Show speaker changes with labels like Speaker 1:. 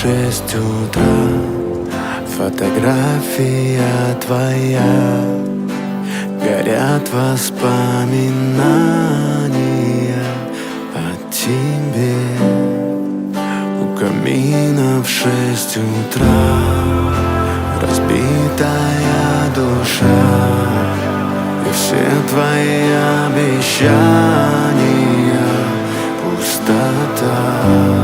Speaker 1: 6 утра. Фотография твоя, горят воспоминания о тебе. У камина в 6 утра разбитая душа, и все твои обещания пустота.